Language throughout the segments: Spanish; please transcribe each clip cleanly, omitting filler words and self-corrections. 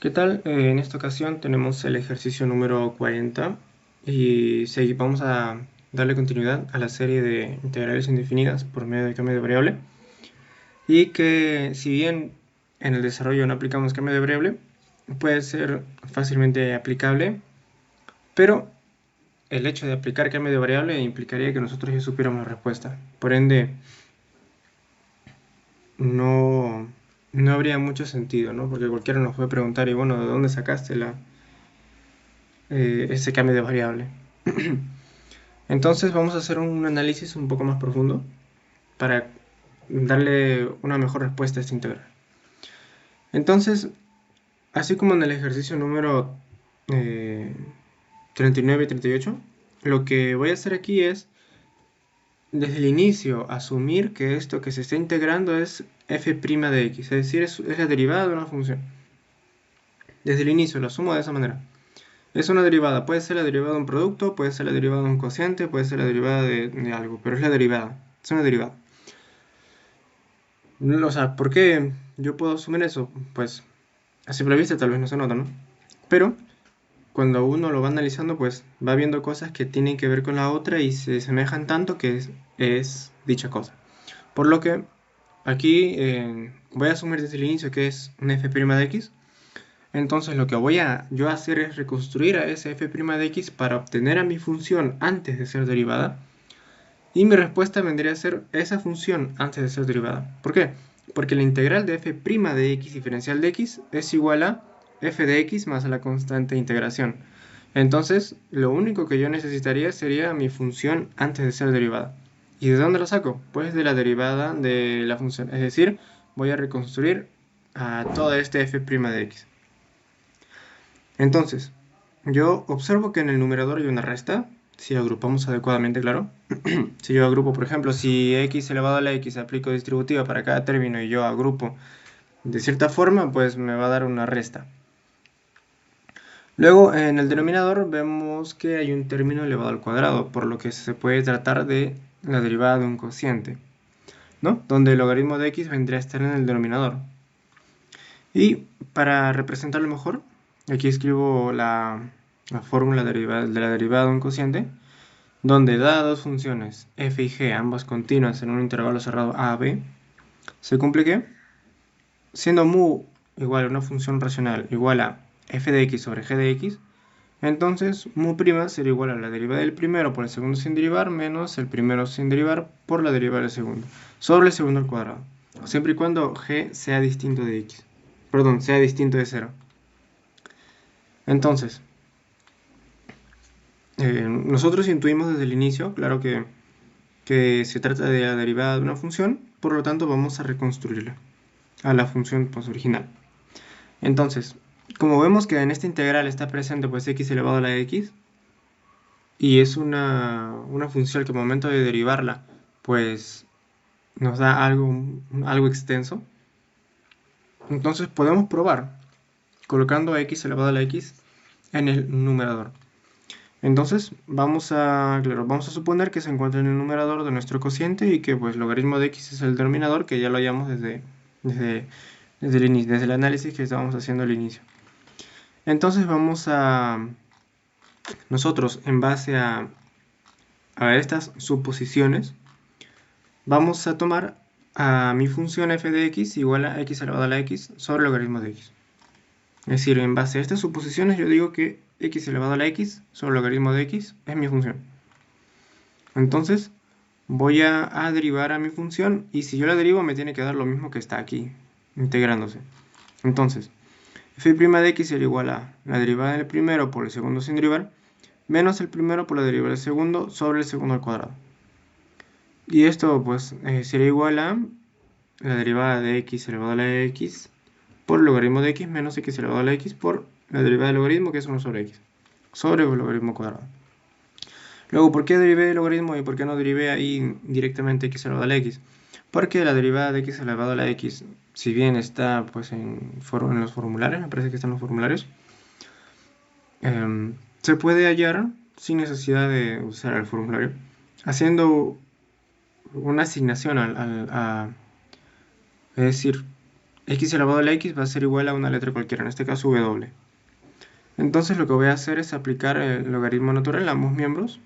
¿Qué tal? En esta ocasión tenemos el ejercicio número 40 y vamos a darle continuidad a la serie de integrales indefinidas por medio de cambio de variable, y que si bien en el desarrollo no aplicamos cambio de variable, puede ser fácilmente aplicable, pero el hecho de aplicar cambio de variable implicaría que nosotros ya supiéramos la respuesta. Por ende, no, no habría mucho sentido, ¿no? Porque cualquiera nos puede preguntar, y bueno, ¿de dónde sacaste ese cambio de variable? Entonces vamos a hacer un análisis un poco más profundo para darle una mejor respuesta a esta integral. Entonces, así como en el ejercicio número 39 y 38, lo que voy a hacer aquí es, desde el inicio, asumir que esto que se está integrando es f' de x, es decir, es la derivada de una función. Desde el inicio lo asumo de esa manera. Es una derivada, puede ser la derivada de un producto, puede ser la derivada de un cociente, puede ser la derivada de algo, pero es la derivada, es una derivada. O sea, ¿por qué yo puedo asumir eso? Pues a simple vista tal vez no se nota, ¿no? Pero cuando uno lo va analizando, pues va viendo cosas que tienen que ver con la otra y se semejan tanto que es dicha cosa. Por lo que aquí voy a asumir desde el inicio que es una f' de x. Entonces lo que voy a yo hacer es reconstruir a ese f' de x para obtener a mi función antes de ser derivada. Y mi respuesta vendría a ser esa función antes de ser derivada. ¿Por qué? Porque la integral de f' de x diferencial de x es igual a f de x más la constante de integración. Entonces, lo único que yo necesitaría sería mi función antes de ser derivada. ¿Y de dónde la saco? Pues de la derivada de la función. Es decir, voy a reconstruir a todo este f' de x. Entonces, yo observo que en el numerador hay una resta, si agrupamos adecuadamente, claro. Si yo agrupo, por ejemplo, si x elevado a la x aplico distributiva para cada término y yo agrupo de cierta forma, pues me va a dar una resta. Luego, en el denominador vemos que hay un término elevado al cuadrado, por lo que se puede tratar de la derivada de un cociente, ¿no? Donde el logaritmo de x vendría a estar en el denominador. Y para representarlo mejor, aquí escribo la fórmula de la derivada de un cociente, donde dadas dos funciones f y g, ambas continuas en un intervalo cerrado a, b, se cumple que, siendo mu igual a una función racional igual a f de x sobre g de x, entonces mu' será igual a la derivada del primero por el segundo sin derivar menos el primero sin derivar por la derivada del segundo, sobre el segundo al cuadrado, siempre y cuando g sea distinto de x. Perdón, sea distinto de 0. Entonces, nosotros intuimos desde el inicio, claro que se trata de la derivada de una función, por lo tanto vamos a reconstruirla a la función pues, original. Entonces, como vemos que en esta integral está presente pues x elevado a la x, y es una función que al momento de derivarla pues nos da algo extenso, entonces podemos probar colocando x elevado a la x en el numerador. Entonces vamos a suponer que se encuentra en el numerador de nuestro cociente y que pues logaritmo de x es el denominador, que ya lo hallamos desde desde el análisis que estábamos haciendo al inicio. Entonces vamos a nosotros, en base a estas suposiciones, vamos a tomar a mi función f de x igual a x elevado a la x sobre logaritmo de x. Es decir, en base a estas suposiciones yo digo que x elevado a la x sobre logaritmo de x es mi función. Entonces voy a derivar a mi función, y si yo la derivo me tiene que dar lo mismo que está aquí, integrándose. Entonces, f' de x será igual a la derivada del primero por el segundo sin derivar, menos el primero por la derivada del segundo sobre el segundo al cuadrado. Y esto pues sería igual a la derivada de x elevado a la x por el logaritmo de x menos x elevado a la x por la derivada del logaritmo, que es 1 sobre x, sobre el logaritmo cuadrado. Luego, ¿por qué derivé el logaritmo y por qué no derivé ahí directamente x elevado a la x? Porque la derivada de x elevado a la x, si bien está pues en los formularios, me parece que están los formularios, se puede hallar sin necesidad de usar el formulario, haciendo una asignación es decir, x elevado a la x va a ser igual a una letra cualquiera, en este caso w. Entonces lo que voy a hacer es aplicar el logaritmo natural a ambos miembros.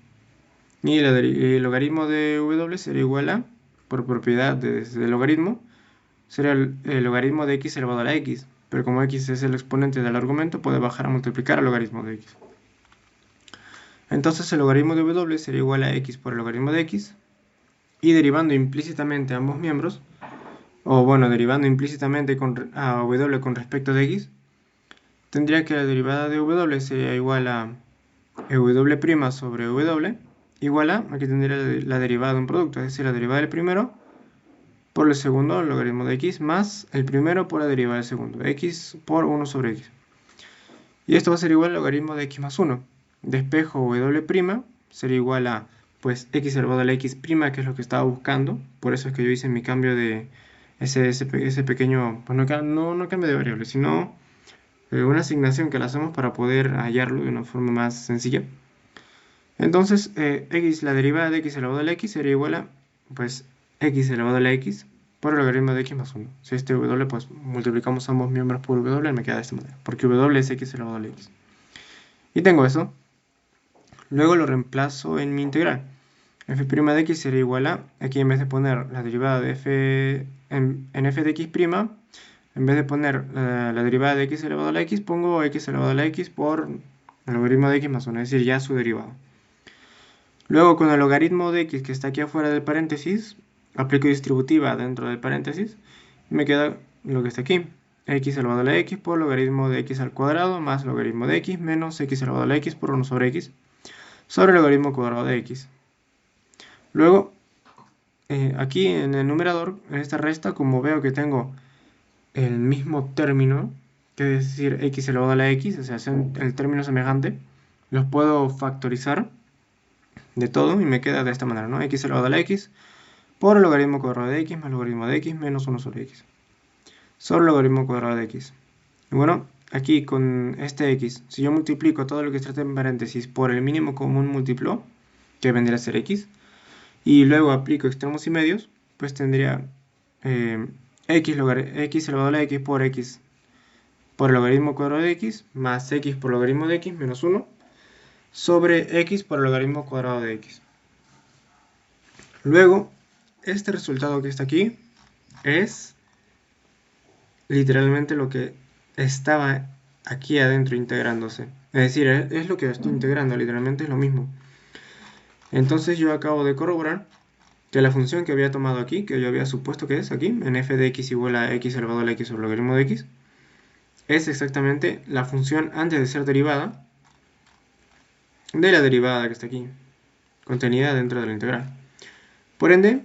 Y el logaritmo de w sería igual a, por propiedad del logaritmo, sería el logaritmo de x elevado a la x. Pero como x es el exponente del argumento, puede bajar a multiplicar al logaritmo de x. Entonces el logaritmo de w sería igual a x por el logaritmo de x. Y derivando implícitamente ambos miembros, o bueno, derivando implícitamente a w con respecto de x, tendría que la derivada de w sería igual a w' sobre w, igual a, aquí tendría la derivada de un producto, es decir, la derivada del primero por el segundo logaritmo de x, más el primero por la derivada del segundo, x por 1 sobre x. Y esto va a ser igual al logaritmo de x más 1. Despejo w' sería igual a, pues, x elevado a la x', que es lo que estaba buscando. Por eso es que yo hice mi cambio de ese pequeño, pues no cambio de variable, sino una asignación que la hacemos para poder hallarlo de una forma más sencilla. Entonces, la derivada de x elevado a la x sería igual a, pues, x elevado a la x por el logaritmo de x más 1. Si este w, pues, multiplicamos ambos miembros por w, me queda de esta manera, porque w es x elevado a la x. Y tengo eso. Luego lo reemplazo en mi integral. F' de x sería igual a, aquí en vez de poner la derivada de f en f de x', en vez de poner la derivada de x elevado a la x, pongo x elevado a la x por el logaritmo de x más 1, es decir, ya su derivado. Luego con el logaritmo de x que está aquí afuera del paréntesis, aplico distributiva dentro del paréntesis, y me queda lo que está aquí, x elevado a la x por logaritmo de x al cuadrado más logaritmo de x menos x elevado a la x por 1 sobre x sobre el logaritmo cuadrado de x. Luego, aquí en el numerador, en esta resta, como veo que tengo el mismo término, que es decir, x elevado a la x, o sea, el término semejante, los puedo factorizar de todo y me queda de esta manera, ¿no? X elevado a la x por el logaritmo cuadrado de x más logaritmo de x menos 1 sobre x sobre el logaritmo cuadrado de x. Y bueno, aquí con este x, si yo multiplico todo lo que está en paréntesis por el mínimo común múltiplo, que vendría a ser x, y luego aplico extremos y medios, pues tendría x elevado a la x por el logaritmo cuadrado de x más x por logaritmo de x menos 1 sobre x por el logaritmo cuadrado de x. Luego, este resultado que está aquí es literalmente lo que estaba aquí adentro integrándose. Es decir, es lo que estoy integrando, literalmente es lo mismo. Entonces yo acabo de corroborar que la función que había tomado aquí, que yo había supuesto que es aquí, en f de x igual a x elevado a la x sobre el logaritmo de x, es exactamente la función antes de ser derivada de la derivada que está aquí, contenida dentro de la integral. Por ende,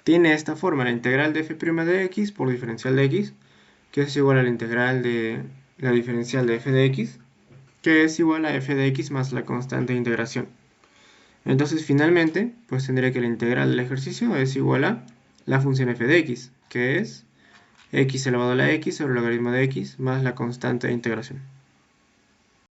tiene esta forma, la integral de f' de x por diferencial de x, que es igual a la integral de la diferencial de f de x, que es igual a f de x más la constante de integración. Entonces, finalmente, pues tendría que la integral del ejercicio es igual a la función f de x, que es x elevado a la x sobre el logaritmo de x más la constante de integración.